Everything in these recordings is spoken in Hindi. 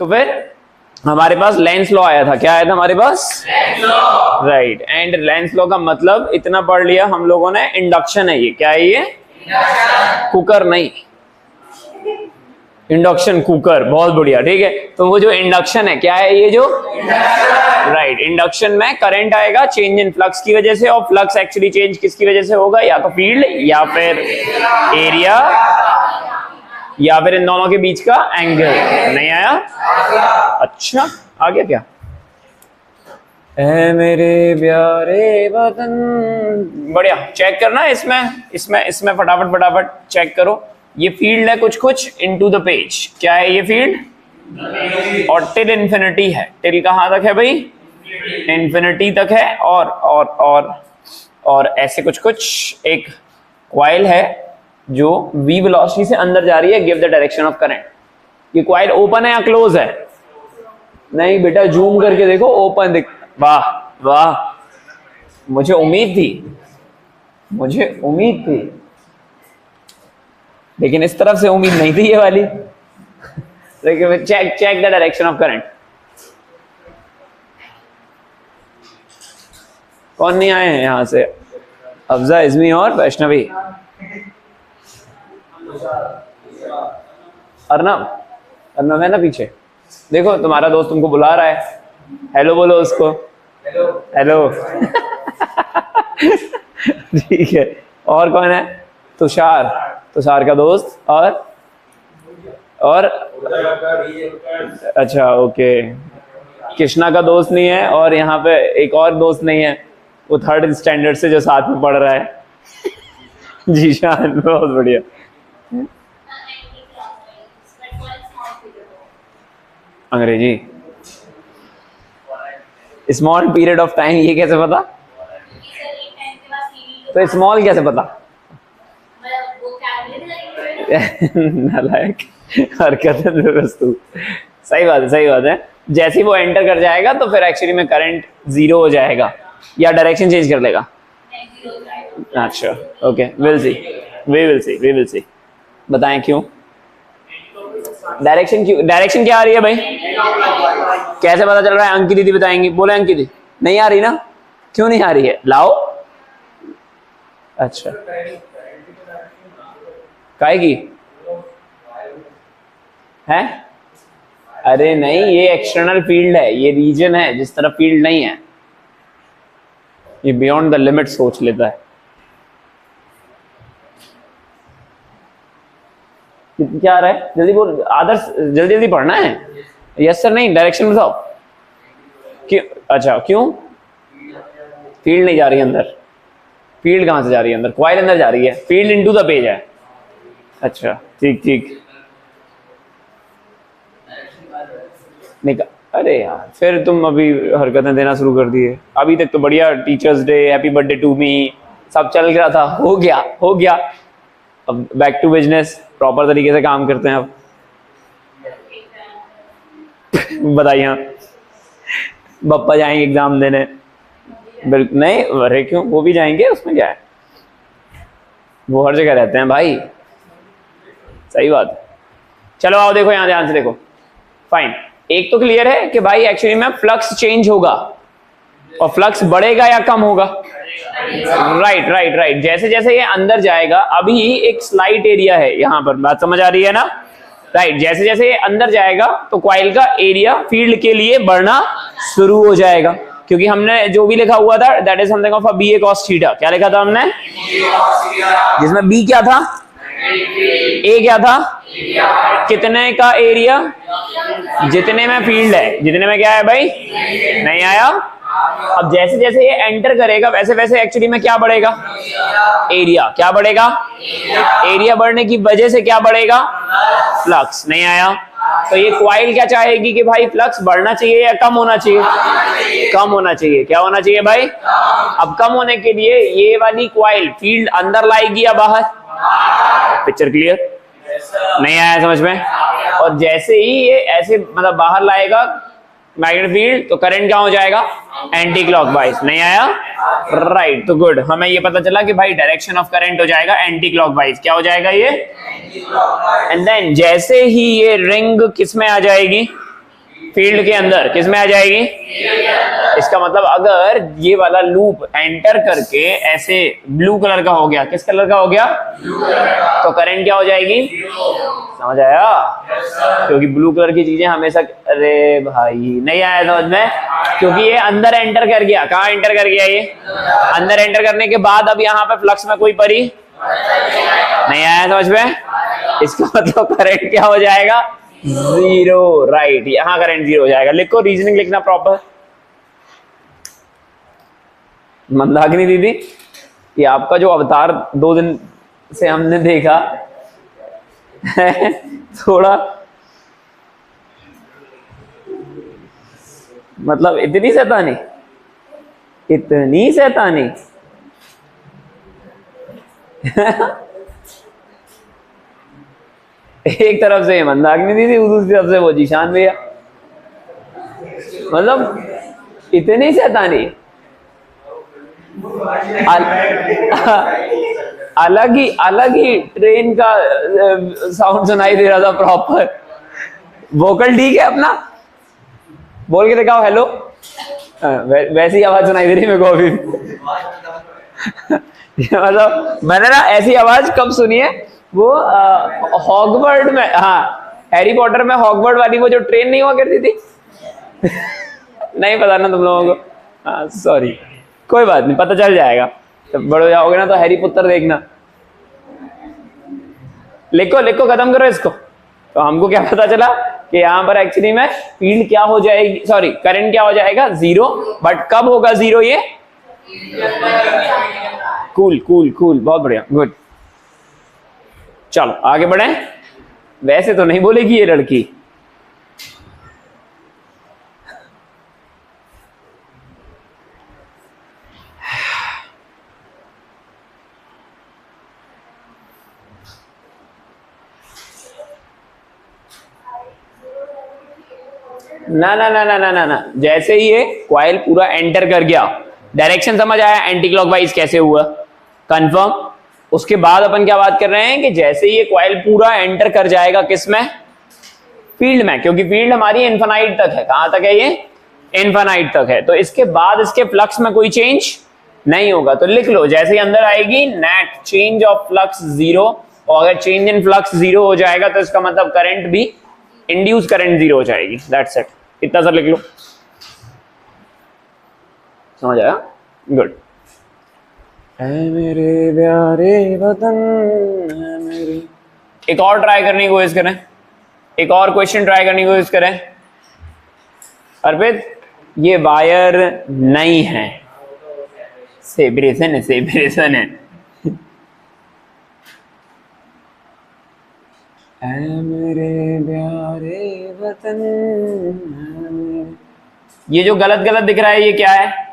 तो फिर हमारे पास लेंस लॉ आया था। क्या आया था हमारे पास? राइट। एंड लेंस लॉ का मतलब इतना पढ़ लिया हम लोगों ने, इंडक्शन है ये। क्या है ये? कुकर नहीं, इंडक्शन कुकर। बहुत बढ़िया, ठीक है। तो वो जो इंडक्शन है, क्या है ये जो? राइट। इंडक्शन में करंट आएगा चेंज इन फ्लक्स की वजह से, और फ्लक्स एक्चुअली चेंज किसकी वजह से होगा? या तो फील्ड या फिर एरिया या फिर इन दोनों के बीच का एंगल। नहीं आया? अच्छा, आ गया क्या? ऐ मेरे प्यारे वतन। बढ़िया। चेक करना इसमें फटाफट फटाफट चेक करो। ये फील्ड है कुछ कुछ इनटू द पेज। क्या है ये फील्ड? और टिल इन्फिनिटी है। टिल कहां तक है भाई? इन्फिनिटी तक है। और ऐसे कुछ कुछ एक कॉइल है जो v वेलोसिटी से अंदर जा रही है। Give the direction of current. ये कॉइल ओपन है या क्लोज है? नहीं बेटा, जूम करके देखो, ओपन दिख। वाह वाह, मुझे उम्मीद थी, लेकिन इस तरफ से उम्मीद नहीं थी ये वाली। लेकिन check the direction of current. कौन नहीं आए हैं यहां से? अफजा, इज़मी और वैष्णवी। अर्नव है ना पीछे? देखो तुम्हारा दोस्त तुमको बुला रहा है। हेलो बोलो उसको। हेलो। ठीक है। और कौन है? तुषार का दोस्त। और अच्छा, ओके। कृष्णा का दोस्त नहीं है, और यहाँ पे एक और दोस्त नहीं है, वो 3rd स्टैंडर्ड से जो साथ में पढ़ रहा है। जीशान। बहुत बढ़िया। अंग्रेजी। स्मॉल पीरियड ऑफ टाइम, ये कैसे पता? तो स्मॉल कैसे पता? नालायक हरकत है। सही बात है। जैसे ही वो एंटर कर जाएगा तो फिर एक्चुअली में करंट 0 हो जाएगा, या डायरेक्शन चेंज कर लेगा? अच्छा, ओके, वी विल सी। बताएं क्यों? डायरेक्शन क्या आ रही है भाई? कैसे पता चल रहा है? अंकी दीदी बताएंगी। बोले अंकी दीदी। नहीं आ रही ना? क्यों नहीं आ रही है? लाओ। अच्छा, काहे की है? अरे नहीं, ये एक्सटर्नल फील्ड है, ये रीजन है जिस तरफ फील्ड नहीं है। ये बियॉन्ड द लिमिट सोच लेता है। क्या आ रहा है? जल्दी बोल आदर्श, जल्दी पढ़ना है। Yes sir. नहीं, डायरेक्शन बताओ। क्यों? अच्छा, क्यों? फील्ड नहीं जा रही अंदर। फील्ड कहां से जा रही है अंदर? कॉइल अंदर जा रही है। फील्ड इनटू द पेज है। अच्छा, ठीक। अरे यार, फिर तुम अभी हरकतें देना शुरू कर दिए। अभी तक तो बढ़िया, teachers day, happy birthday to me, सब चल रहा था। हो गया। अब बैक टू बिजनेस, प्रॉपर तरीके से काम करते हैं अब। बताइए। बप्पा जाएंगे एग्जाम देने? बिल्कुल नहीं। अरे क्यों? वो भी जाएंगे, उसमें क्या है? वो हर जगह रहते हैं भाई। सही बात है। चलो आओ, देखो यहां ध्यान से देखो। फाइन। एक तो क्लियर है कि भाई एक्चुअली में फ्लक्स चेंज होगा, और फ्लक्स बढ़ेगा या कम होगा? राइट। जैसे जैसे ये अंदर जाएगा, अभी एक स्लाइट एरिया है यहाँ पर, बात समझ आ रही है ना? राइट। जैसे जैसे ये अंदर जाएगा तो कॉइल का एरिया फील्ड के लिए बढ़ना शुरू हो जाएगा, क्योंकि हमने जो भी लिखा हुआ था that is something of a B A cos theta. क्या लिखा था हमने? जिसमें बी क्या था? ए क्या था? कितने का एरिया? जितने में फील्ड है। जितने में क्या है भाई? नहीं आया? अब जैसे जैसे ये एंटर करेगा वैसे वैसे एक्चुअली में क्या बढ़ेगा? एरिया। क्या बढ़ेगा? एरिया बढ़ने की वजह से क्या बढ़ेगा? फ्लक्स। नहीं आया? तो ये कॉइल क्या चाहेगी कि भाई फ्लक्स बढ़ना चाहिए या कम होना चाहिए? कम होना चाहिए। क्या होना चाहिए भाई? अब कम होने के लिए ये वाली कॉइल फील्ड अंदर लाएगी या बाहर? Picture clear? नहीं आया समझ में? और जैसे ही ये ऐसे मतलब बाहर लाएगा मैग्नेटिक फील्ड, तो करंट क्या हो जाएगा? Anti clockwise. नहीं आया? राइट। तो गुड, हमें ये पता चला कि भाई डायरेक्शन ऑफ करंट हो जाएगा एंटी क्लॉकवाइज। क्या हो जाएगा ये? एंड देन जैसे ही ये रिंग किस में आ जाएगी? फील्ड के अंदर किस में आ जाएगी? इसका मतलब अगर ये वाला लूप एंटर करके ऐसे ब्लू कलर का हो गया, किस कलर का हो गया? तो करंट क्या हो जाएगी? समझ आया? क्योंकि ब्लू कलर की चीजें हमेशा, अरे भाई नहीं आया समझ में, क्योंकि ये अंदर एंटर कर गया। कहाँ एंटर कर गया? ये अंदर एंटर करने के बाद अब यहाँ पे फ्लक्स में कोई परी नहीं आया समझ में। इसका मतलब करंट क्या हो जाएगा? जीरो। राइट, यहां करंट जीरो हो जाएगा। लिखो, रीजनिंग लिखना प्रॉपर। मंदाकिनी दीदी, ये आपका जो अवतार 2 दिन से हमने देखा थोड़ा मतलब इतनी शैतानी, इतनी शैतानी एक तरफ से मंदाकिनी दीदी, दूसरी तरफ से वो जीशान भैया, मतलब इतनी शैतानी। अलग ही ट्रेन का साउंड सुनाई दे रहा था प्रॉपर। वोकल ठीक है अपना? बोल के दिखाओ हेलो। वैसी आवाज सुनाई दे रही मेरे को अभी। मतलब मैंने ना ऐसी आवाज कब सुनी है, वो हॉगवर्ड में, हाँ हैरी पॉटर में हॉगवर्ड वाली वो जो ट्रेन नहीं हुआ करती थी नहीं पता ना तुम लोगों को? हाँ सॉरी, कोई बात नहीं, पता चल जाएगा जब बड़े हो जाओगे ना, तो हैरी पुत्र देखना। लिखो लिखो, खत्म करो इसको। तो हमको क्या पता चला कि यहाँ पर एक्चुअली में फील्ड क्या हो जाएगी, सॉरी करंट क्या हो जाएगा? जीरो। बट कब होगा जीरो? ये कूल कूल कूल, बहुत बढ़िया, गुड। चलो आगे बढ़े। वैसे तो नहीं बोलेगी ये लड़की। ना ना ना ना ना ना ना, जैसे ही ये कॉइल पूरा एंटर कर गया, डायरेक्शन समझ आया एंटी क्लॉकवाइज कैसे हुआ? कंफर्म। उसके बाद अपन क्या बात कर रहे हैं कि जैसे ही ये कॉइल पूरा एंटर कर जाएगा किसमें? फील्ड में, क्योंकि फील्ड हमारी इनफाइनाइट तक है। कहां तक है ये? इनफाइनाइट तक है। तो इसके बाद इसके फ्लक्स में कोई चेंज नहीं होगा। तो लिख लो, जैसे ही अंदर आएगी net change of flux zero, और अगर चेंज इन फ्लक्स जीरो हो जाएगा तो इसका मतलब करंट भी, इंड्यूस करंट जीरो हो जाएगी। दैट्स इट, इतना सा लिख लो। समझ आया? गुड। मेरे प्यारे वतन मेरे। एक और ट्राई करने की कोशिश करें, एक और क्वेश्चन ट्राई करने की कोशिश करें। अर्पित, ये वायर नहीं है, सेपरेशन है, सेपरेशन है। मेरे प्यारे वतन। ये जो गलत गलत दिख रहा है ये क्या है?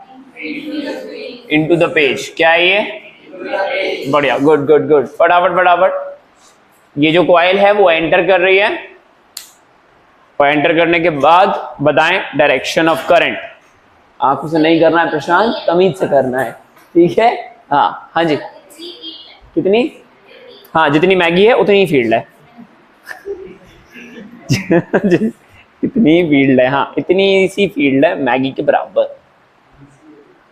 Into the page. क्या है ये? बढ़िया, गुड गुड गुड, फटाफट फटाफट। ये जो कॉइल है वो एंटर कर रही है, और एंटर करने के बाद बताएं डायरेक्शन ऑफ करंट। आंखों से नहीं करना है प्रशांत, तमीज से करना है, ठीक है? हाँ हाँ जी। कितनी? हाँ जितनी मैगी है उतनी ही फील्ड है। इतनी फील्ड है, हाँ इतनी सी फील्ड है मैगी के बराबर।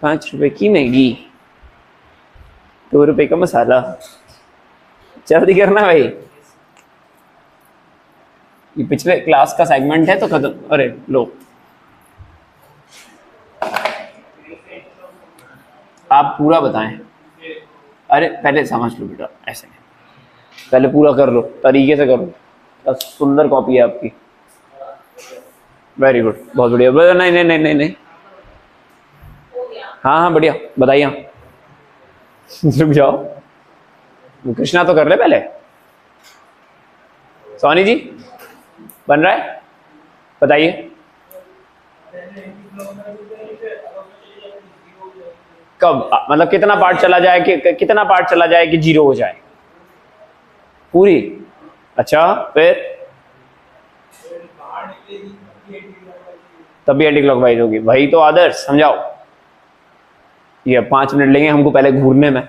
5 रुपए की मैगी, 2 रुपए का मसाला। जल्दी करना भाई, ये पिछले क्लास का सेगमेंट है तो खत्म। अरे लो, आप पूरा बताएं। अरे पहले समझ लो बेटा, ऐसे नहीं, पहले पूरा कर लो, तरीके से करो। सुंदर कॉपी है आपकी, वेरी गुड, बहुत बढ़िया। नहीं नहीं नहीं नहीं नहीं, हाँ हाँ बढ़िया, बताइए। रुक जाओ, कृष्णा तो कर ले पहले। सोनी जी बन रहा है, बताइए। कब, मतलब कितना पार्ट चला जाए कि कितना पार्ट चला जाए कि जीरो हो जाए? पूरी? अच्छा, फिर तब भी एंटी क्लॉकवाइज होगी। वही तो आदर्श, समझाओ। ये 5 मिनट लेंगे हमको पहले घूरने में।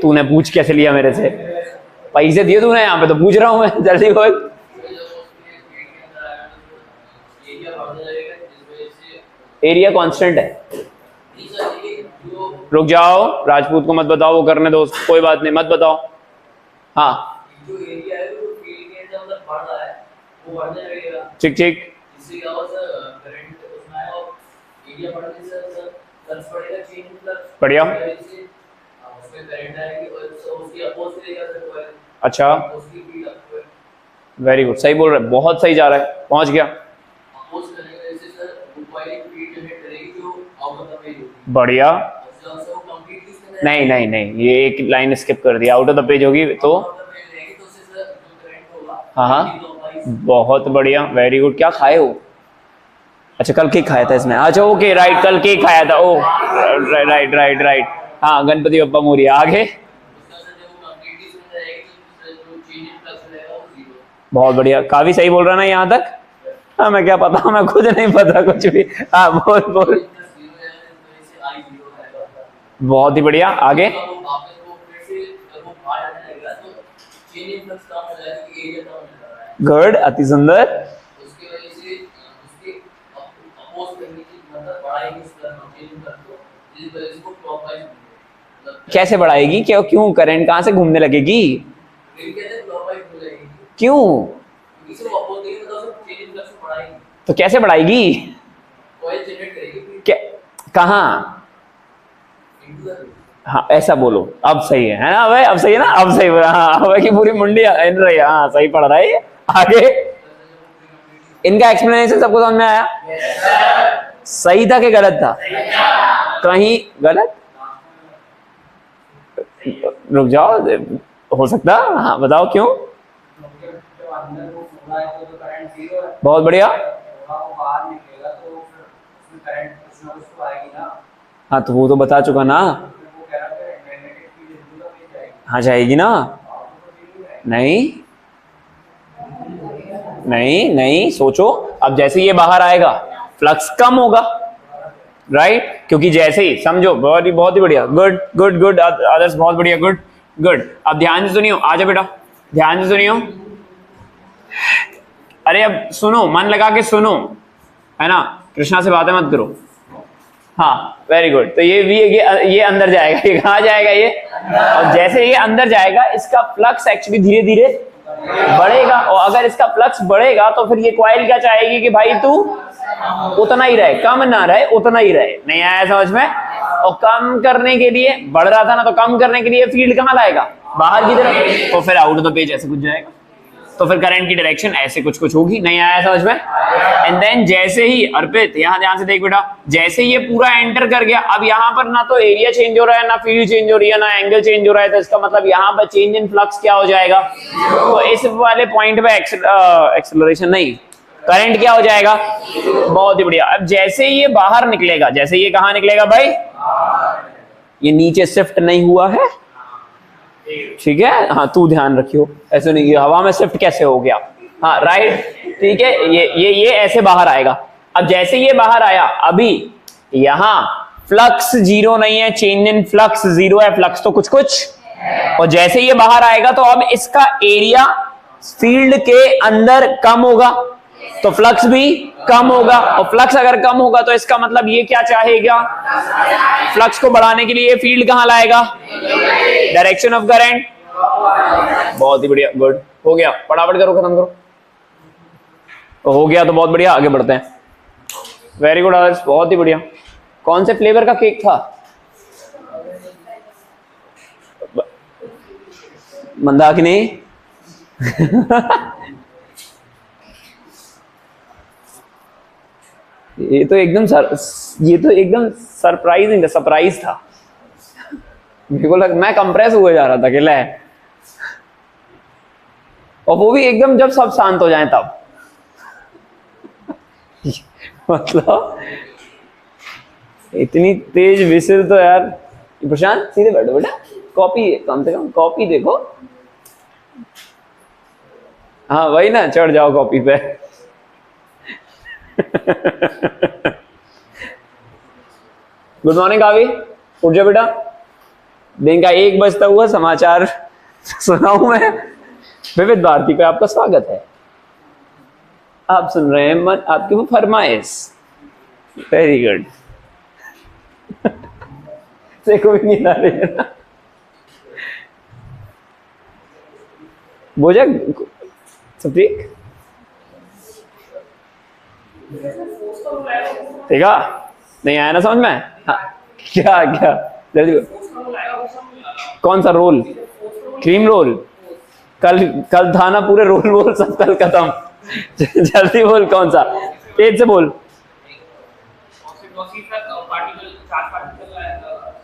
तूने पूछ कैसे लिया मेरे से? पैसे दिए तूने, यहाँ पे तो पूछ रहा हूं मैं, जल्दी बोल। एरिया कांस्टेंट है। रुक जाओ, राजपूत को मत बताओ, वो करने दो, कोई बात नहीं, मत बताओ। हाँ जो एरिया है वो फील्ड के अंदर मतलब बढ़ रहा है, वो बढ़ने लगेगा। ठीक ठीक, इससे क्या होगा सर, करंट उसमें आएगा और एरिया बढ़ने से सर फ्लक्स बढ़ेगा, चेंज फ्लक्स बढ़िया, उसमें करंट आएगी और उसकी अपोज करेगा सर कॉइल। अच्छा उसकी फील्ड अपोज, वेरी गुड, सही बोल रहे, बहुत सही जा रहा है, पहुंच गया। अपोज करने की वजह से सर वो कॉइल की फील्ड जनरेट करेगी जो आउट ऑफ द पेज होगी। बढ़िया, वो कंप्लीटली उसमें नहीं नहीं नहीं, ये एक लाइन स्किप कर दिया, आउट ऑफ द पेज होगी तो हाँ हाँ, बहुत बढ़िया, वेरी गुड। क्या खाए हो? अच्छा कल केक खाया था इसने, अच्छा ओके राइट, कल केक खाया था, ओ राइट राइट राइट, हाँ गणपति बप्पा मोरिया। आगे बहुत बढ़िया, काफी सही बोल रहा ना यहाँ तक। हाँ मैं क्या पता, मैं खुद नहीं पता कुछ भी। हाँ बोल बोल, बहुत ही बढ़िया। आगे गुड, अति सुंदर। उसकी वजह से उसके अपोज करने की मतलब बढ़ाएगी उस फ्लक्स को, चेंज फ्लक्स को, जिस वजह से वो क्लॉकवाइज मतलब कैसे बढ़ाएगी? क्यों क्यों करंट कहाँ से घूमने लगेगी? फिर कहते हैं क्लॉकवाइज हो जाएगी। क्यों? क्योंकि से वो अपोज करेगी मतलब उसको चेंज फ्लक्स को बढ़ाएगी। तो कैसे बढ़ाएगी? कॉइल जनरेट करेगी क्या, कहाँ? इनटू द, हाँ ऐसा बोलो, अब सही है ना भाई, अब सही है ना, अब सही है। हाँ भाई की पूरी मुंडी हिल रही है, हाँ सही पढ़ रहा है ये। आगे इनका एक्सप्लेनेशन सबको समझ में आया? सही था कि गलत था? कहीं गलत? रुक जाओ, हो सकता, हाँ बताओ क्यों? बहुत बढ़िया, हाँ तो वो तो बता चुका ना। हाँ जाएगी ना, नहीं नहीं नहीं, सोचो, अब जैसे ये बाहर आएगा फ्लक्स कम होगा, राइट? क्योंकि जैसे ही समझो, बहुत ही बढ़िया, गुड गुड गुड आदर्श, बहुत बढ़िया, गुड गुड। अब ध्यान से सुनियो, आजा बेटा, ध्यान से सुनियो। अरे अब सुनो, मन लगा के सुनो, है ना, कृष्णा से बातें मत करो। हाँ वेरी गुड, तो ये अंदर जाएगा, ये कहाँ जाएगा ये? और जैसे ये अंदर जाएगा इसका फ्लक्स एक्चुअली धीरे धीरे बढ़ेगा, और अगर इसका फ्लक्स बढ़ेगा तो फिर ये कॉइल क्या चाहेगी कि भाई तू उतना ही रहे, कम ना रहे, उतना ही रहे। नहीं आया समझ में? और कम करने के लिए, बढ़ रहा था ना, तो कम करने के लिए फील्ड कहाँ लाएगा? बाहर की तरफ, तो फिर आउट ऑफ द पेज ऐसे कुछ जाएगा, तो फिर करंट की डायरेक्शन ऐसे कुछ कुछ होगी। नहीं आया समझ में? एंड देन जैसे ही, अर्पित यहाँ ध्यान से देख बेटा, जैसे ये पूरा एंटर कर गया, अब यहाँ पर ना तो एरिया चेंज हो रहा है, ना फील्ड चेंज हो रही है, ना एंगल चेंज हो रहा है, तो इसका मतलब यहाँ पर चेंज इन फ्लक्स क्या हो जाएगा? तो इस वाले पॉइंट पे एक्सेलरेशन नहीं, करंट क्या हो जाएगा? बहुत ही बढ़िया। अब जैसे ये बाहर निकलेगा, जैसे ये कहाँ निकलेगा भाई? ये नीचे शिफ्ट नहीं हुआ है, ठीक है? हाँ तू ध्यान रखियो, ऐसे नहीं, ये हवा में शिफ्ट कैसे हो गया? हाँ राइट, ठीक है, ये ऐसे बाहर आएगा। अब जैसे ये बाहर आया, अभी यहां फ्लक्स जीरो नहीं है, चेंज इन फ्लक्स जीरो है, फ्लक्स तो कुछ कुछ, और जैसे ये बाहर आएगा तो अब इसका एरिया फील्ड के अंदर कम होगा, तो फ्लक्स भी कम होगा, और फ्लक्स अगर कम होगा तो इसका मतलब ये क्या चाहेगा? फ्लक्स को बढ़ाने के लिए फील्ड कहां लाएगा? Direction of current. बहुत ही बढ़िया, गुड, हो गया, फटाफट करो, खत्म करो। तो हो गया तो बहुत बढ़िया, आगे बढ़ते हैं। वेरी गुड आदर्श, बहुत ही बढ़िया। कौन से फ्लेवर का केक था? मंदाकिनी? ये तो एकदम सरप्राइजिंग, सरप्राइज था मेरे को, मैं कंप्रेस हुए जा रहा था कि ले, और वो भी एकदम जब सब शांत हो जाएं तब। मतलब इतनी तेज विसिल तो यार। प्रशांत सीधे बैठो बेटा, कॉपी कम से कम कॉपी देखो। हाँ वही ना, चढ़ जाओ कॉपी पे। गुड मॉर्निंग कावी, उठ जाओ बेटा। दिन का 1 बजता हुआ समाचार सुनाऊं मैं। विविध भारती पे आपका स्वागत है। आप सुन रहे हैं मन आपकी वो फरमाइश। Very good. देखो भी नहीं आ रही है ना, बोझा सब ठीक ठीक है, नहीं आया ना समझ में? हाँ, क्या क्या जल्दी कौन सा रोल? Cream roll? कल कल था ना पूरे रोल वोल सब कल खत्म। जल्दी बोल कौन सा, तेज से बोल।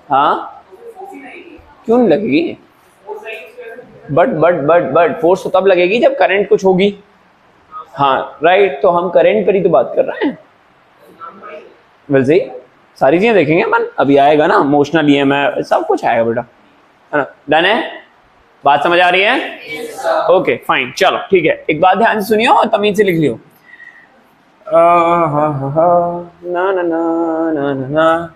हाँ क्यों नहीं लगेगी? बट फोर्स तो तब लगेगी जब करंट कुछ होगी। हाँ राइट, तो हम करंट पर ही तो बात कर रहे हैं। वैसे ही सारी चीजें देखेंगे मन, अभी आएगा ना इमोशनल EMI सब कुछ आएगा बेटा, है ना? डन है, बात समझ आ रही है? ओके फाइन, चलो ठीक है। एक बात ध्यान से सुनियो और तमीज से लिख लियो। ना ना ना ना ना ना।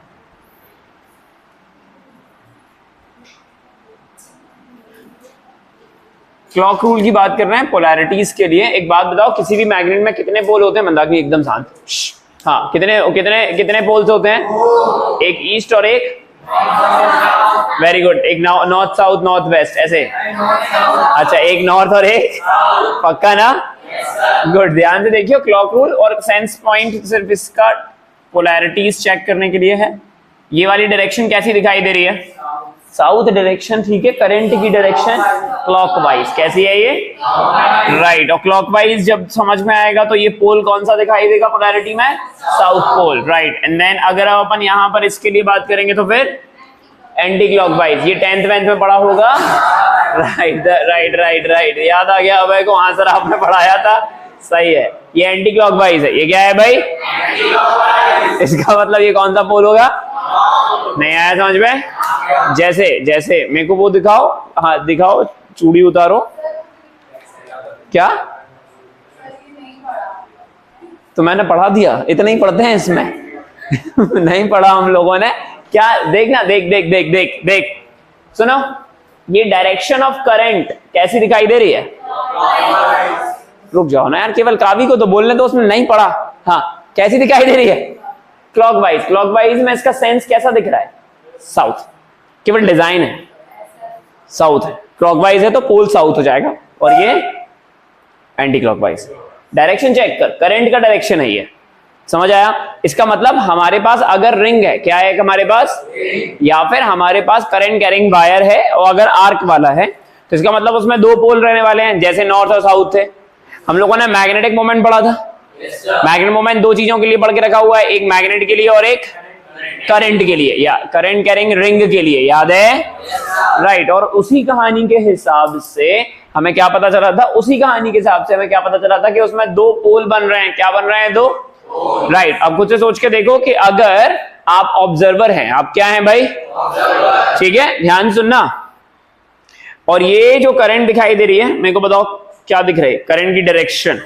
क्लॉक रूल की बात कर रहे हैं पोलैरिटीज के लिए। एक बात बताओ, किसी भी मैग्नेट में कितने पोल होते हैं? मंदाकिनी एकदम शांत। हाँ, कितने कितने कितने पोल्स होते हैं? एक ईस्ट और एक, वेरी गुड, एक नॉर्थ साउथ नॉर्थ वेस्ट ऐसे। अच्छा, एक नॉर्थ और एक, पक्का ना? गुड, ध्यान से देखियो क्लॉक रूल। और सेंस पॉइंट सिर्फ इसका पोलैरिटीज चेक करने के लिए है। ये वाली डायरेक्शन कैसी दिखाई दे रही है? साउथ डायरेक्शन, ठीक है। करंट की डायरेक्शन क्लॉकवाइज, कैसी है ये? राइट। और क्लॉकवाइज जब समझ में आएगा तो ये पोल कौन सा दिखाई देगा पोलैरिटी में? South pole, right. And then अगर अपन यहाँ पर इसके लिए बात करेंगे तो फिर एंटी क्लॉकवाइज। ये 10th 11th में पढ़ा होगा, राइट राइट राइट राइट, याद आ गया अभय को? हाँ सर आपने पढ़ाया था, सही है। ये एंटी क्लॉकवाइज है। ये क्या है भाई? इसका मतलब ये कौन सा पोल होगा? नहीं आया समझ में? जैसे जैसे मेरे को वो दिखाओ, हाँ दिखाओ, चूड़ी उतारो। क्या? तो मैंने पढ़ा दिया, इतना ही पढ़ते हैं इसमें। नहीं पढ़ा हम लोगों ने क्या? देखना, देख देख देख देख देख, सुनो, ये डायरेक्शन ऑफ करंट कैसी दिखाई दे रही है? रुक जाओ ना यार, केवल कावी को तो बोलने दो, उसने नहीं पढ़ा। हाँ, कैसी दिखाई दे रही है? क्लॉकवाइज। क्लॉकवाइज में इसका सेंस कैसा दिख रहा है? साउथ। केवल डिजाइन है, साउथ है। क्लॉकवाइज है तो पोल साउथ हो जाएगा, और ये एंटी क्लॉकवाइज। डायरेक्शन चेक कर, करंट का डायरेक्शन है ये, समझ आया? इसका मतलब हमारे पास अगर रिंग है, क्या है हमारे पास? या फिर हमारे पास करंट कैरिंग वायर है, और अगर आर्क वाला है तो इसका मतलब उसमें दो पोल रहने वाले हैं, जैसे नॉर्थ और साउथ थे। हम लोगों ने मैग्नेटिक मोमेंट पढ़ा था। मैग्नेटिक मोमेंट दो चीजों के लिए पढ़ के रखा हुआ है, एक मैग्नेट के लिए और एक करंट के लिए, या करंट कैरिंग रिंग के लिए, याद है? राइट। और उसी कहानी के हिसाब से हमें क्या पता चला था? उसी कहानी के हिसाब से हमें क्या पता चला था कि उसमें दो पोल बन रहे हैं। क्या बन रहे हैं? दो। राइट। अब खुद से सोच के देखो कि अगर आप ऑब्जर्वर हैं, आप क्या हैं भाई? ठीक है, ध्यान सुनना। और ये जो करंट दिखाई दे रही है, मेरे को बताओ क्या दिख रही है? करंट की डायरेक्शन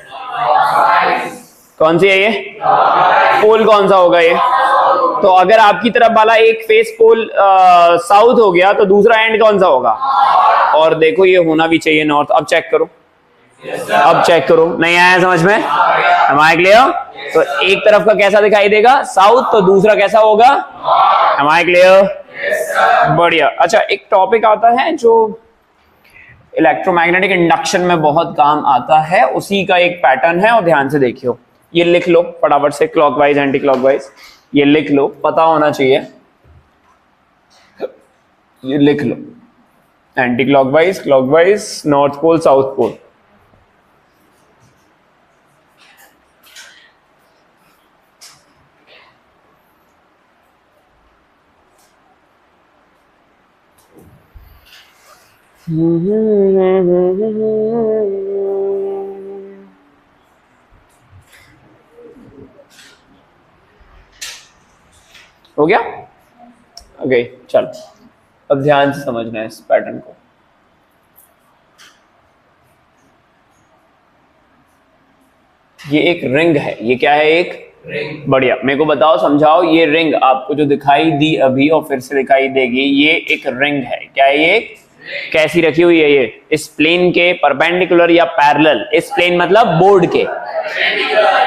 कौन सी है? ये पोल कौन सा होगा ये? तो अगर आपकी तरफ वाला एक फेस पोल साउथ हो गया तो दूसरा एंड कौन सा होगा? और देखो ये होना भी चाहिए नॉर्थ। अब चेक करो, अब चेक करो, नहीं आया समझ में? हमारे क्लियर? तो एक तरफ का कैसा दिखाई देगा? साउथ, तो दूसरा कैसा होगा? हमारे क्लियर? बढ़िया। अच्छा, एक टॉपिक आता है जो इलेक्ट्रोमैग्नेटिक इंडक्शन में बहुत काम आता है, उसी का एक पैटर्न है, और ध्यान से देखियो। ये लिख लो फटाफट से, क्लॉकवाइज एंटी क्लॉकवाइज, ये लिख लो, पता होना चाहिए। ये लिख लो, anticlockwise, clockwise, north pole, south pole. हो गया? ओके, चलो अब ध्यान से समझना है इस पैटर्न को। ये एक रिंग है, ये क्या है? एक रिंग। बढ़िया, मेरे को बताओ, समझाओ। ये रिंग आपको जो दिखाई दी अभी और फिर से दिखाई देगी, ये एक रिंग है। क्या है ये? कैसी रखी हुई है ये? इस प्लेन के परपेंडिकुलर या पैरेलल? इस प्लेन मतलब बोर्ड के,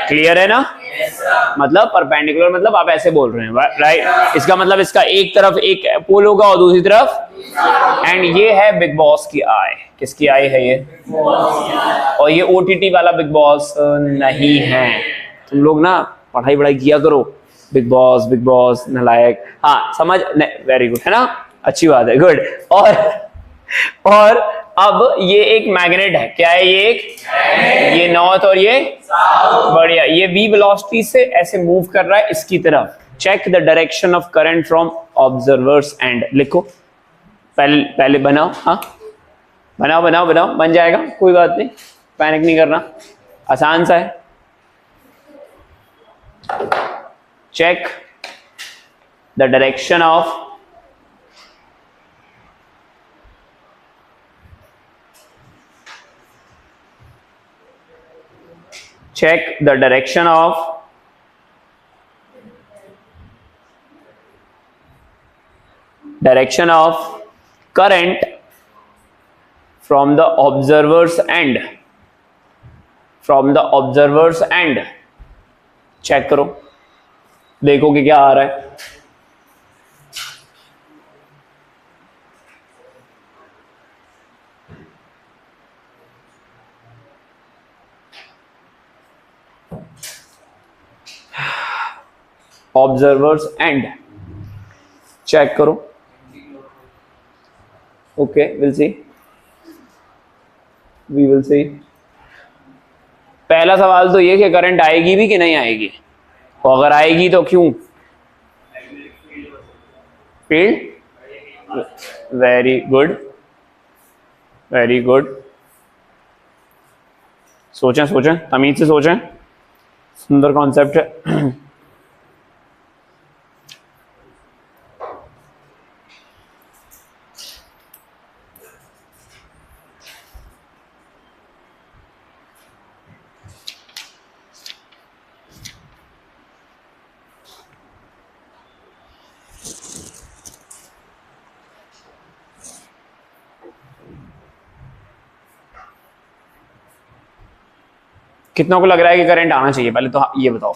क्लियर है ना? मतलब परपेंडिकुलर मतलब आप ऐसे बोल रहे हैं, राइट? इसका मतलब इसका एक तरफ एक पोल होगा और दूसरी तरफ, एंड ये है बिग बॉस की आई। किसकी आई है ये? और ये ओटीटी वाला बिग बॉस नहीं है। तुम लोग ना पढ़ाई वढ़ाई किया करो, बिग बॉस नालायक। हाँ समझ, वेरी गुड, है ना? अच्छी बात है, गुड। और अब ये एक मैग्नेट है, क्या है ये? ये नॉर्थ और ये बढ़िया। ये v वेलोसिटी से ऐसे मूव कर रहा है इसकी तरफ। Check the direction of current from observer's end. लिखो, पहले बनाओ। हाँ बनाओ, बन जाएगा, कोई बात नहीं, पैनिक नहीं करना, आसान सा है। Check the direction of direction of current from the observer's end। Check करो, देखो कि क्या आ रहा है। ऑब्जर्वर्स एंड, चेक करो। Okay, will see. पहला सवाल तो ये कि करंट आएगी भी कि नहीं आएगी, और अगर आएगी तो क्यों? Field, very good. सोचें, तमीज से सोचें, सुंदर कॉन्सेप्ट है। कितनों को लग रहा है कि करंट आना चाहिए? पहले तो ये बताओ,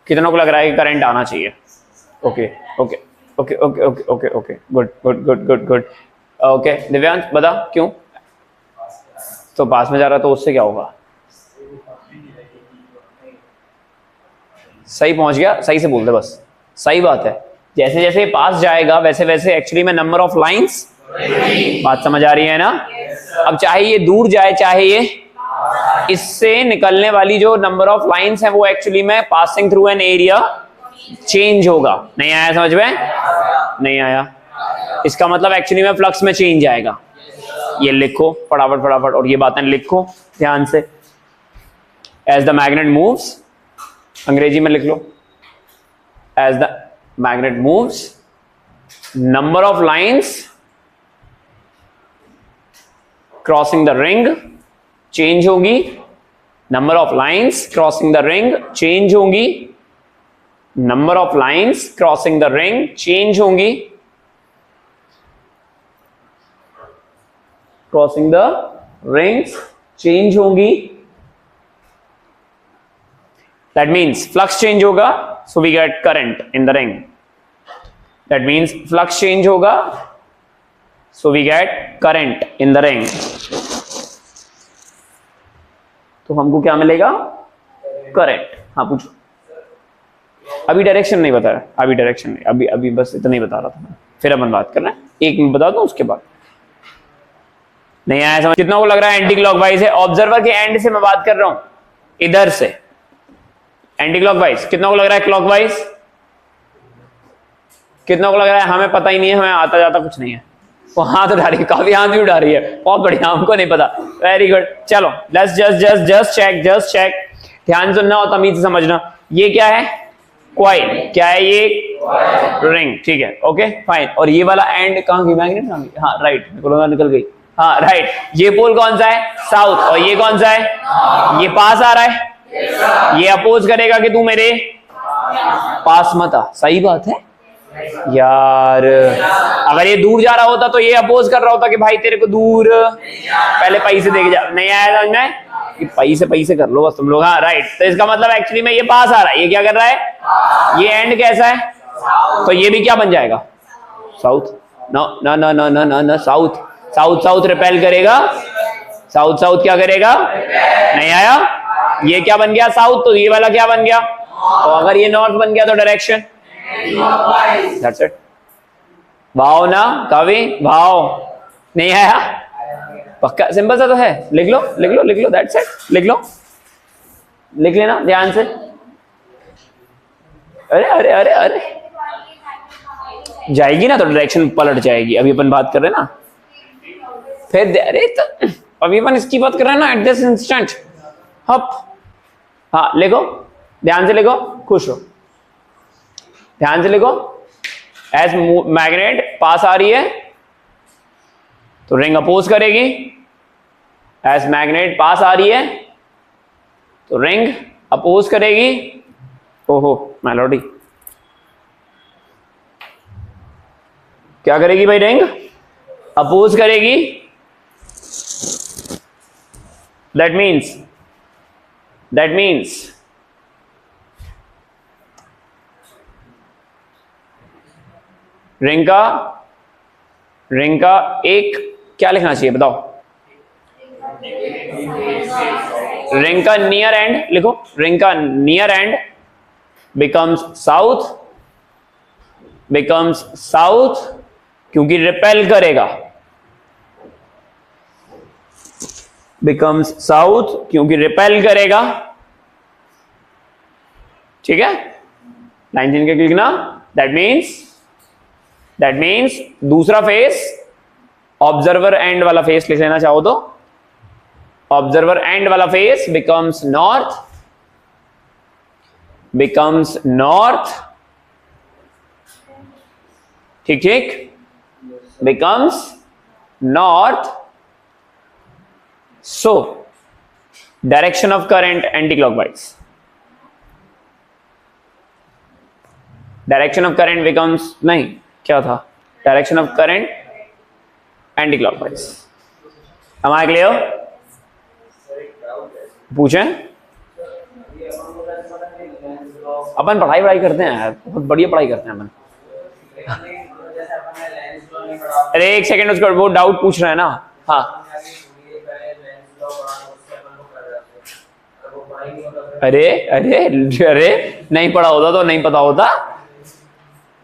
कितनों को लग रहा है कि करंट आना चाहिए? Okay, good. ओके दिव्यांश बता, क्यों? तो पास में जा रहा तो उससे क्या होगा? सही पहुंच गया, सही से बोल दे बस, सही बात है। जैसे जैसे पास जाएगा वैसे वैसे एक्चुअली में नंबर ऑफ लाइंस, बात समझ आ रही है ना? अब चाहे ये दूर जाए चाहे ये, इससे निकलने वाली जो नंबर ऑफ लाइंस है वो एक्चुअली में passing through an area change होगा। नहीं आया समझ में? नहीं आया। इसका मतलब एक्चुअली में फ्लक्स में चेंज आएगा। ये लिखो फटाफट, और ये बातें लिखो ध्यान से। एज द मैग्नेट मूव्स, अंग्रेजी में लिख लो, as the magnet moves number of lines crossing the ring change होगी। Number of lines crossing the ring change होंगी। Number of lines crossing the ring change होंगी। क्रॉसिंग द रिंग्स चेंज होंगी। दैट मीन्स फ्लक्स चेंज होगा, so we get current in the ring. That means flux change होगा, so we get current in the ring. तो हमको क्या मिलेगा? करंट। हाँ पूछो। अभी डायरेक्शन नहीं बताया, अभी डायरेक्शन नहीं, अभी बस इतना ही बता रहा था। फिर अपन बात कर रहे हैं, एक मिनट बता दूं उसके बाद। नहीं आया समझ? कितना को लग रहा है एंटी क्लॉकवाइज है? ऑब्जर्वर के एंड से मैं बात कर रहा हूं, इधर से एंटी क्लॉकवाइज। कितना को लग रहा है क्लॉकवाइज? कितना को लग रहा है? हमें पता ही नहीं है, हमें आता जाता कुछ नहीं है। वो हाथ उठा रही है, काफी हाथ भी उठा रही है, बहुत बढ़िया, हमको नहीं पता। Very good. चलो लेट्स जस्ट चेक। ध्यान सुनना और तमीज से समझना। ये क्या है? कॉइल। क्या है ये? रिंग। ठीक है, ओके फाइन। और ये वाला एंड कहां गई? मैग्नेट कहां गई? हाँ राइट, निकल गई। हाँ राइट। ये पोल कौन सा है? साउथ। और ये कौन सा है? ये पास आ रहा है। ये अपोज करेगा कि तू मेरे पास मत आ। सही बात है यार। अगर ये दूर जा रहा होता तो ये अपोज कर रहा होता कि भाई तेरे को दूर, पहले पैसे देके जा। नहीं आया समझ में? पैसे कर लो बस तुम लोग। हाँ राइट, तो इसका मतलब एक्चुअली में ये पास आ रहा है, ये क्या कर रहा है, ये एंड कैसा है, तो ये भी क्या बन जाएगा, south. No no no no no no no, south south south repel करेगा, साउथ साउथ क्या करेगा, नहीं आया, ये क्या बन गया साउथ, तो ये वाला क्या बन गया, तो अगर ये नॉर्थ बन गया तो डायरेक्शन, दैट्स इट। भाव ना कवि, भाव नहीं आया, पक्का सिंपल सा तो है, लिख लो लिख लो लिख लो, दैट्स इट, लिख लो, लिख लेना ध्यान से। अरे अरे अरे अरे जाएगी ना तो डायरेक्शन पलट जाएगी, अभी अपन बात कर रहे हैं ना, फिर अरे तो अभी अपन इसकी बात कर रहे हैं ना, एट दिस इंस्टेंट हप। हाँ लिखो, ध्यान से लिखो, खुश हो, ध्यान से लिखो। एज मैग्नेट पास आ रही है तो रिंग अपोज करेगी, एज मैग्नेट पास आ रही है तो रिंग अपोज करेगी। ओहो मेलोडी, क्या करेगी भाई, रिंग अपोज करेगी। दैट मीन्स रिंग का एक क्या लिखना चाहिए बताओ, रिंग का नियर एंड लिखो, रिंग का नियर एंड बिकम्स साउथ क्योंकि रिपेल करेगा, बिकम्स साउथ क्योंकि रिपेल करेगा, ठीक है, लाइन जिनके लिखना। दैट मीन्स दूसरा फेस, ऑब्जर्वर एंड वाला फेस लिख लेना चाहो तो, ऑब्जर्वर एंड वाला फेस बिकम्स नॉर्थ, ठीक ठीक, becomes north. So direction of current anti clockwise, direction of current becomes, नहीं क्या था, direction of current anti clockwise. am I clear? पूछें, अपन पढ़ाई करते हैं, बहुत बढ़िया पढ़ाई करते हैं अपन। अरे एक सेकंड, उसको वो डाउट पूछ रहा है ना। हाँ अरे अरे अरे नहीं पढ़ा होता तो नहीं पता होता,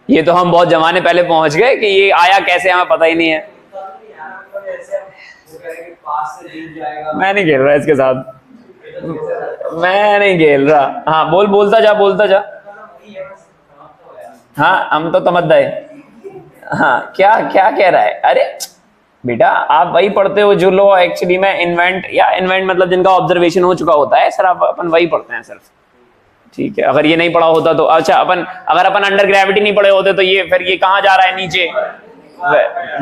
ये तो हम बहुत जमाने पहले पहुंच गए कि ये आया कैसे हमें पता ही नहीं है। मैं नहीं खेल रहा इसके साथ, मैं नहीं खेल रहा। हाँ बोलता जा। हाँ हम तो तमद्दा है। हाँ क्या क्या कह रहा है, अरे बेटा आप वही पढ़ते हो जो लो एक्चुअली में इन्वेंट मतलब जिनका ऑब्जर्वेशन हो चुका होता है सर, अपन वही पढ़ते हैं सिर्फ, ठीक है। अगर ये नहीं पढ़ा होता तो अच्छा, अगर अपन अंडर ग्रेविटी नहीं पढ़े होते तो ये फिर ये कहाँ जा रहा है, नीचे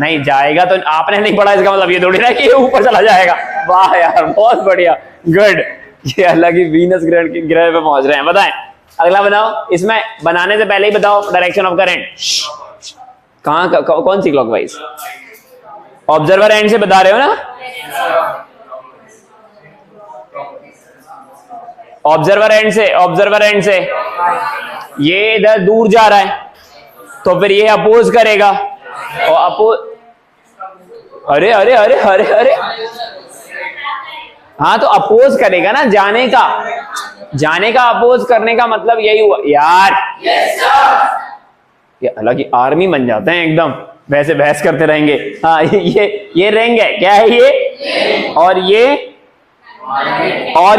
नहीं जाएगा। तो आपने नहीं पढ़ा इसका मतलब ये थोड़ी ना कि ये ऊपर चला जाएगा। वाह यार बहुत बढ़िया, गुड। ये अलग ही वीनस ग्रह पे पहुंच रहे हैं। बताएं अगला बनाओ, इसमें बनाने से पहले ही बताओ डायरेक्शन ऑफ करंट कहाँ कौन सी क्लॉकवाइज, ऑब्जर्वर एंड से बता रहे हो ना, ऑब्जर्वर एंड से ये इधर दूर जा रहा है तो फिर ये अपोज करेगा और अरे अरे अरे अरे अरे हाँ तो अपोज करेगा ना, जाने का अपोज करने का मतलब यही हुआ यार। ये हालांकि आर्मी बन जाते हैं एकदम, वैसे बहस करते रहेंगे। हाँ ये रिंग है, क्या है ये, और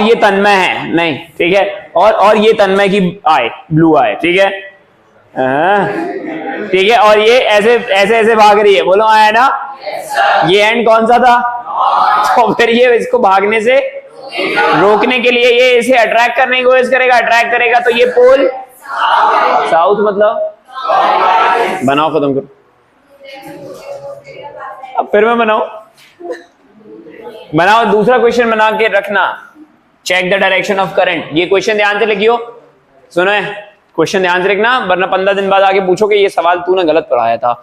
ये तन्मय है, नहीं ठीक है, और ये तन्मय की आई ब्लू आई, ठीक है ठीक है। और ये ऐसे भाग रही है, बोलो आया ना। ये एंड कौन सा था, तो फिर ये इसको भागने से रोकने के लिए ये इसे अट्रैक्ट करने की कोशिश करेगा, अट्रैक्ट करेगा तो ये पोल साउथ मतलब बनाओ, खत्म करो। अब फिर मैं बनाओ दूसरा क्वेश्चन बना के रखना, check the direction of current. ये क्वेश्चन ध्यान से लिखियो, सुनो क्वेश्चन ध्यान से लिखना, वरना 15 दिन बाद आगे पूछोगे ये सवाल तूने गलत पढ़ाया था।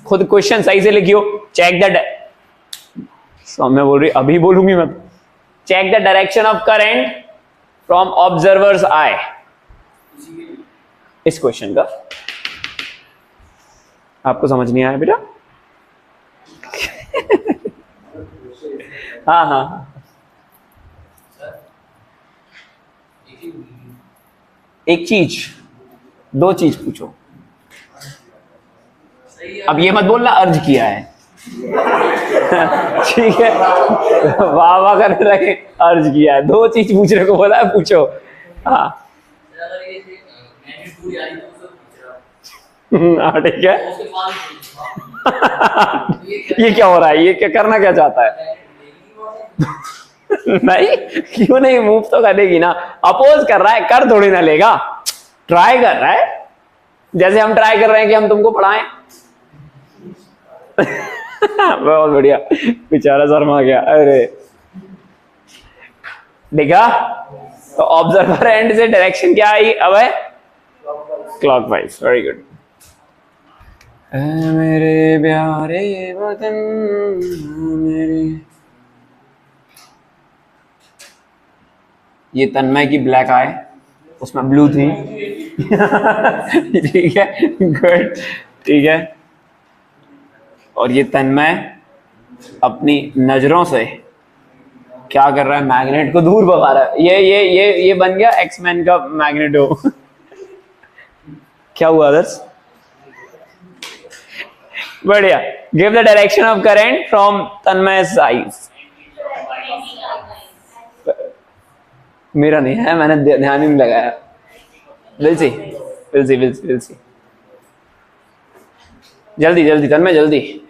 खुद क्वेश्चन सही से लिखियो, चेक द, मैं बोल रही अभी बोलूंगी मैं, check the direction of current from observer's eye. इस क्वेश्चन का आपको समझ नहीं आया बेटा? हाँ हाँ, एक चीज, दो चीज पूछो। अब ये मत बोलना अर्ज किया है। ठीक है, वाह वाह कर रहे, अर्ज किया है, दो चीज पूछने को बोला है, पूछो। हाँ ठीक है। ये क्या हो रहा है, ये क्या करना क्या चाहता है? नहीं, क्यों नहीं, मूव तो करेगी ना। अपोज कर रहा है, कर थोड़ी ना लेगा, ट्राई कर रहा है, जैसे हम ट्राई कर रहे हैं कि हम तुमको पढ़ाएं। बहुत बढ़िया, बेचारा शर्मा गया। अरे देखा, तो ऑब्जर्वर एंड से डायरेक्शन क्या आई अब है? क्लॉकवाइज। Very good. मेरे प्यारे वतन मेरे, ये तन्मय की ब्लैक आई, उसमें ब्लू थी। ठीक है, गुड, ठीक है। और ये तन्मय अपनी नजरों से क्या कर रहा है? मैग्नेट को दूर भगा रहा है। ये बन गया एक्समैन का मैग्नेटो। क्या हुआ अदर्स? बढ़िया। Give the direction of current from Tanmay's eyes। मेरा नहीं है, मैंने ध्यान ही नहीं लगाया। Will see. जल्दी जल्दी तन्मय, जल्दी।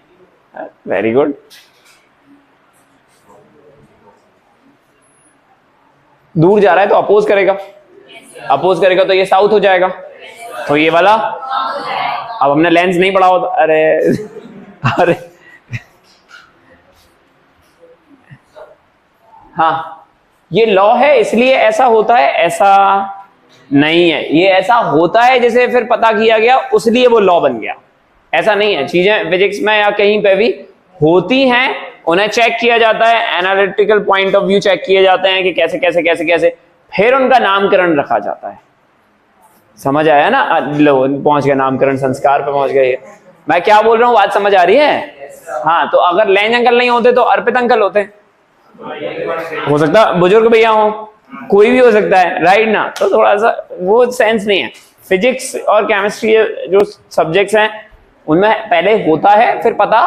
Very good. दूर जा रहा है तो अपोज करेगा, अपोज करेगा तो ये साउथ हो जाएगा, तो ये वाला। अब हमने लेंस नहीं पढ़ा होता। अरे अरे हाँ, ये लॉ है इसलिए ऐसा होता है, ऐसा नहीं है। ये ऐसा होता है जैसे फिर पता किया गया, उसलिए वो लॉ बन गया। ऐसा नहीं है, चीजें फिजिक्स में या कहीं पे भी होती हैं, उन्हें चेक किया जाता है, analytical point of view check किए जाते हैं कि कैसे कैसे कैसे कैसे, फिर उनका नामकरण रखा जाता है। समझ आया ना? लो पहुंच गया, नामकरण संस्कार पे पहुंच गए। मैं क्या बोल रहा हूँ, बात समझ आ रही है? हाँ, तो अगर लेंज अंकल नहीं होते तो अर्पित अंकल होते, हो सकता बुजुर्ग भैया हो, कोई भी हो सकता है, राइट ना? तो थोड़ा सा वो सेंस नहीं है। फिजिक्स और केमिस्ट्री जो सब्जेक्ट्स हैं उनमें पहले होता है, फिर पता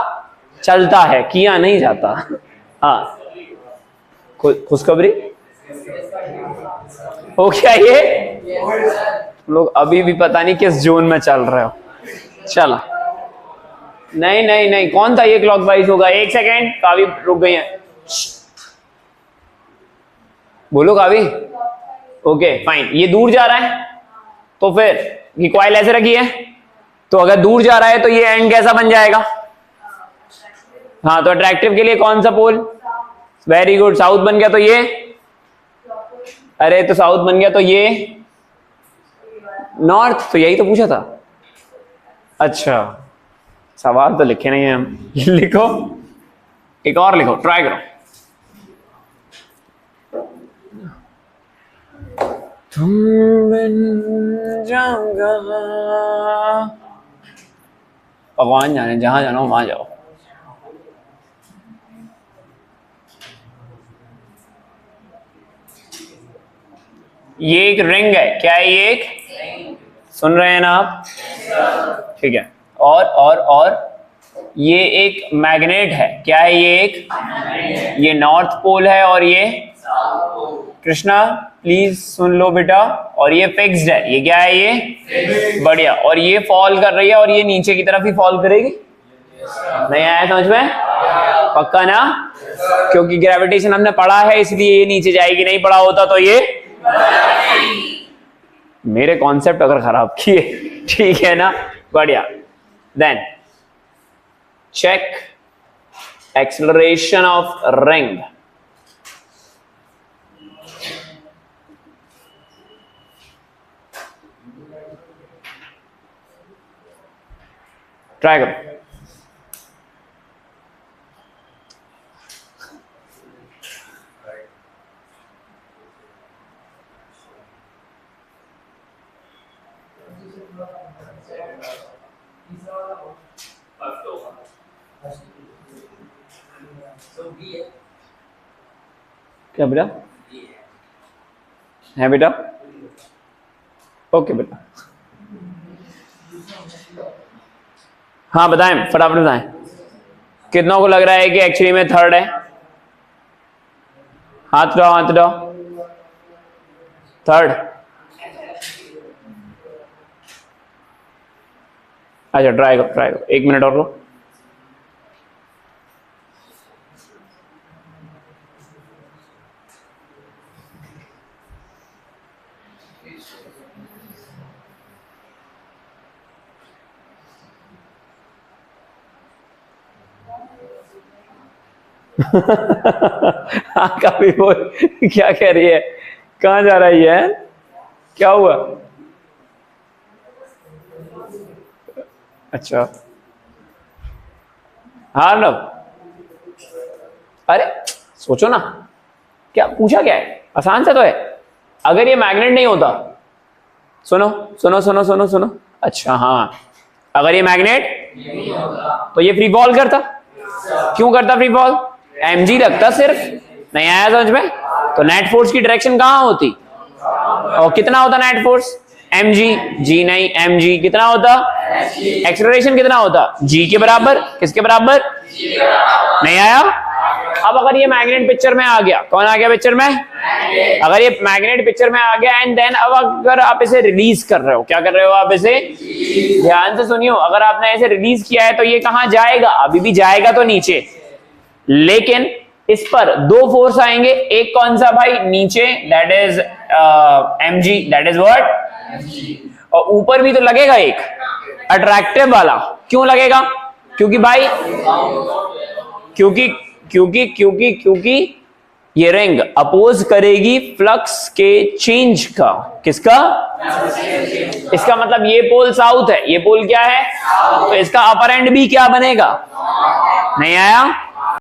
चलता है, किया नहीं जाता। हाँ, खुशखबरी हो क्या? ये लोग अभी भी पता नहीं किस जोन में चल रहे हो। चला, नहीं नहीं नहीं, कौन था ये क्लॉकवाइज होगा? एक सेकेंड, कावी रुक गई है। बोलो कावी। ओके फाइन, ये दूर जा रहा है तो फिर ये कॉइल ऐसे रखी है, तो अगर दूर जा रहा है तो ये एंड कैसा बन जाएगा? हाँ, तो अट्रैक्टिव के लिए कौन सा पोल? वेरी गुड, साउथ बन गया तो ये, अरे तो साउथ बन गया तो ये नॉर्थ, तो यही तो पूछा था। अच्छा, सवाल तो लिखे नहीं है हम। लिखो, एक और लिखो, ट्राई करो। तुम बिन जाऊंगा, भगवान जाने, जहां जाना हो वहां जाओ। ये एक रिंग है, क्या है ये? एक, सुन रहे हैं ना आप? ठीक है। और ये एक मैग्नेट है, क्या है ये? एक, ये नॉर्थ पोल है और ये कृष्णा प्लीज सुन लो बेटा, और ये फिक्स्ड है, ये क्या है? ये बढ़िया। और ये फॉल कर रही है और ये नीचे की तरफ ही फॉल करेगी। नहीं आया समझ में? पक्का ना? क्योंकि ग्रेविटेशन हमने पढ़ा है इसलिए ये नीचे जाएगी, नहीं पढ़ा होता तो ये मेरे कॉन्सेप्ट अगर खराब किए, ठीक है ना? बढ़िया। Then check acceleration of ring. Try करो। क्या बेटा है बेटा? ओके बेटा, हाँ बताएं, फटाफट बताएं, कितनों को लग रहा है कि एक्चुअली में थर्ड है? हाथ उठाओ, हाथ उठाओ। थर्ड, अच्छा ट्राई करो, ट्राई करो, 1 मिनट और लो। हाँ कभी बोल, क्या कह रही है, कहाँ जा रही है, क्या हुआ? अच्छा हाँ अर्नव, अरे सोचो ना, क्या पूछा, क्या है, आसान सा तो है। अगर ये मैग्नेट नहीं होता, सुनो सुनो सुनो सुनो सुनो, अच्छा हाँ, अगर ये मैग्नेट नहीं होता तो ये फ्री फॉल करता। क्यों करता फ्री फॉल? mg लगता सिर्फ, नहीं आया समझ में? तो नेट फोर्स की डायरेक्शन कहां होती, और कितना होता नेट फोर्स? mg, g नहीं, mg कितना होता? एक्सेलरेशन कितना होता? g के बराबर। किसके बराबर? नहीं आया? अब अगर ये मैग्नेट पिक्चर में आ गया, कौन आ गया पिक्चर में? अगर ये मैग्नेट पिक्चर में आ गया एंड देन अब अगर आप इसे रिलीज कर रहे हो, क्या कर रहे हो आप इसे? ध्यान से सुनियो, अगर आपने इसे रिलीज किया है तो ये कहां जाएगा? अभी भी जाएगा तो नीचे, लेकिन इस पर दो फोर्स आएंगे। एक कौन सा भाई? नीचे, that is mg, that is what, और ऊपर भी तो लगेगा एक अट्रैक्टिव वाला। क्यों लगेगा? क्योंकि भाई क्योंकि ये रिंग अपोज करेगी फ्लक्स के चेंज का। किसका? इसका मतलब ये पोल साउथ है, ये पोल क्या है? तो इसका अपर एंड भी क्या बनेगा? नहीं आया?